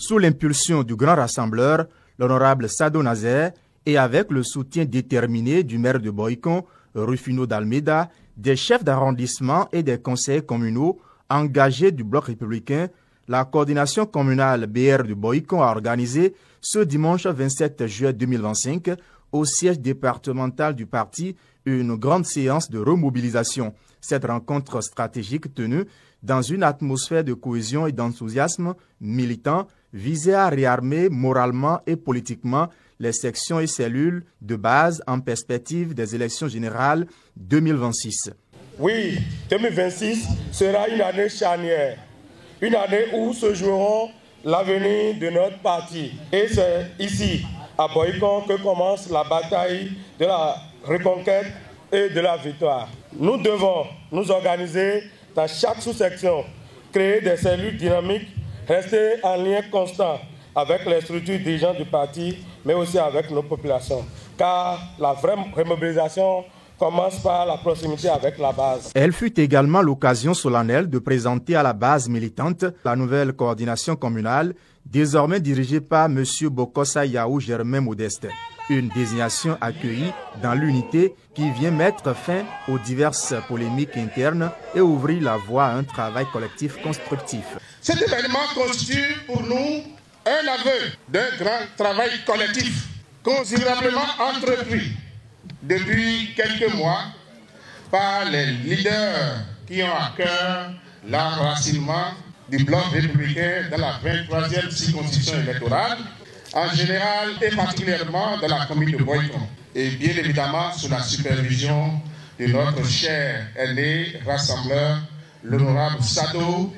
Sous l'impulsion du grand rassembleur, l'honorable Sado Nazer, et avec le soutien déterminé du maire de Boycon, Rufino d'Almeida, des chefs d'arrondissement et des conseillers communaux engagés du bloc républicain, la coordination communale BR de Boycon a organisé ce dimanche 27 juillet 2025 au siège départemental du parti une grande séance de remobilisation. Cette rencontre stratégique tenue dans une atmosphère de cohésion et d'enthousiasme militant visait à réarmer moralement et politiquement les sections et cellules de base en perspective des élections générales 2026. Oui, 2026 sera une année charnière, une année où se joueront l'avenir de notre parti. Et c'est ici, à Boycon, que commence la bataille de la reconquête et de la victoire. Nous devons nous organiser dans chaque sous-section, créer des cellules dynamiques, rester en lien constant avec les structures dirigeantes du parti, mais aussi avec nos populations. Car la vraie remobilisation commence par la proximité avec la base. Elle fut également l'occasion solennelle de présenter à la base militante la nouvelle coordination communale, désormais dirigée par M. Bokossa Yaou Germain Modeste. Une désignation accueillie dans l'unité qui vient mettre fin aux diverses polémiques internes et ouvrir la voie à un travail collectif constructif. Cet événement constitue pour nous un aveu d'un grand travail collectif considérablement entrepris depuis quelques mois par les leaders qui ont à cœur l'enracinement du bloc républicain dans la 23e circonscription électorale, en général et particulièrement dans la commune de Boycon, et bien évidemment sous la supervision de notre cher aîné rassembleur, l'honorable Sado.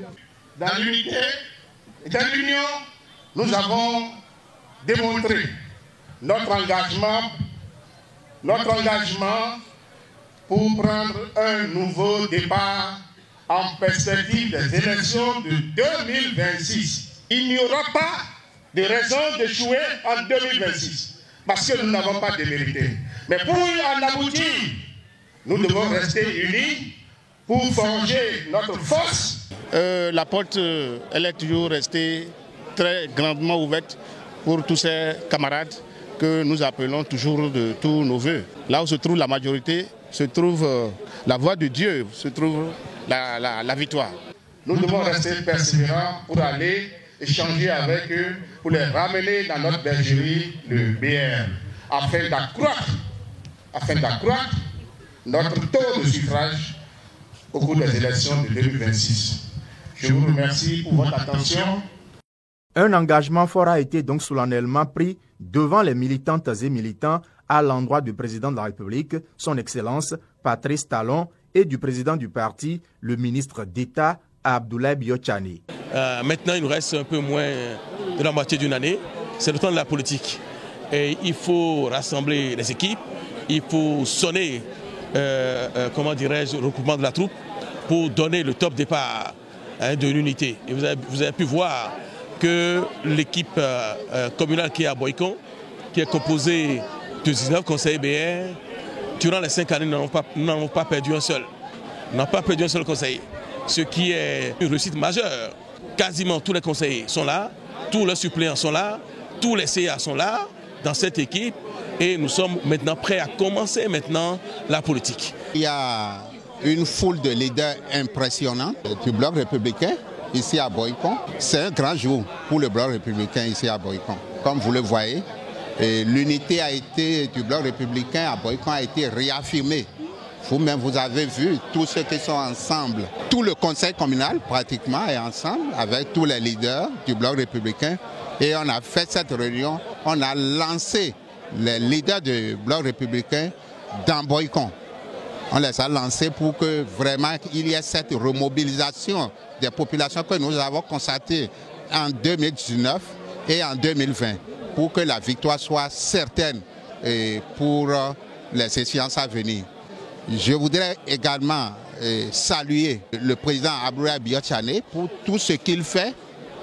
Dans l'unité et dans l'union, nous avons démontré notre engagement pour prendre un nouveau départ en perspective des élections de 2026. Il n'y aura pas de raison d'échouer en 2026 parce que nous n'avons pas démérité. Mais pour en aboutir, nous devons rester unis pour forger notre force. La porte, elle est toujours restée très grandement ouverte pour tous ces camarades que nous appelons toujours de tous nos voeux. Là où se trouve la majorité, se trouve la voix de Dieu, se trouve la victoire. Nous devons rester persévérants pour aller échanger avec eux, pour les ramener dans notre bergerie, le BR, afin d'accroître notre taux de suffrage au cours des élections de 2026. Je vous remercie pour votre attention. Un engagement fort a été donc solennellement pris devant les militantes et militants à l'endroit du président de la République, son Excellence Patrice Talon, et du président du parti, le ministre d'État Abdoulaye Biotchani. Maintenant, il nous reste un peu moins de la moitié d'une année. C'est le temps de la politique. Et il faut rassembler les équipes, il faut sonner, le regroupement de la troupe pour donner le top départ de l'unité. Et vous avez pu voir que l'équipe communale qui est à Boycon, qui est composée de 19 conseillers BR, durant les 5 années, nous n'avons pas perdu un seul. Nous n'avons pas perdu un seul conseiller. Ce qui est une réussite majeure. Quasiment tous les conseillers sont là, tous les suppléants sont là, tous les CA sont là dans cette équipe et nous sommes maintenant prêts à commencer maintenant la politique. Il y a une foule de leaders impressionnants du bloc républicain ici à Boycon. C'est un grand jour pour le bloc républicain ici à Boycon. Comme vous le voyez, l'unité du bloc républicain à Boycon a été réaffirmée. Vous-même, vous avez vu tous ceux qui sont ensemble. Tout le conseil communal, pratiquement, est ensemble avec tous les leaders du bloc républicain. Et on a fait cette réunion, on a lancé les leaders du bloc républicain dans Boycon. On les a lancés pour que vraiment il y ait cette remobilisation des populations que nous avons constatée en 2019 et en 2020 pour que la victoire soit certaine pour les échéances à venir. Je voudrais également saluer le président Abdoulaye Biotchani pour tout ce qu'il fait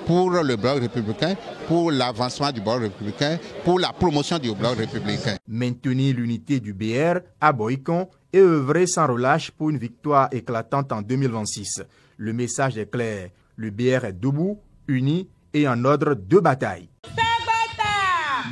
pour le bloc républicain, pour l'avancement du bloc républicain, pour la promotion du bloc républicain. Maintenir l'unité du BR à Boycon et œuvrer sans relâche pour une victoire éclatante en 2026. Le message est clair, le BR est debout, uni et en ordre de bataille. Sabata!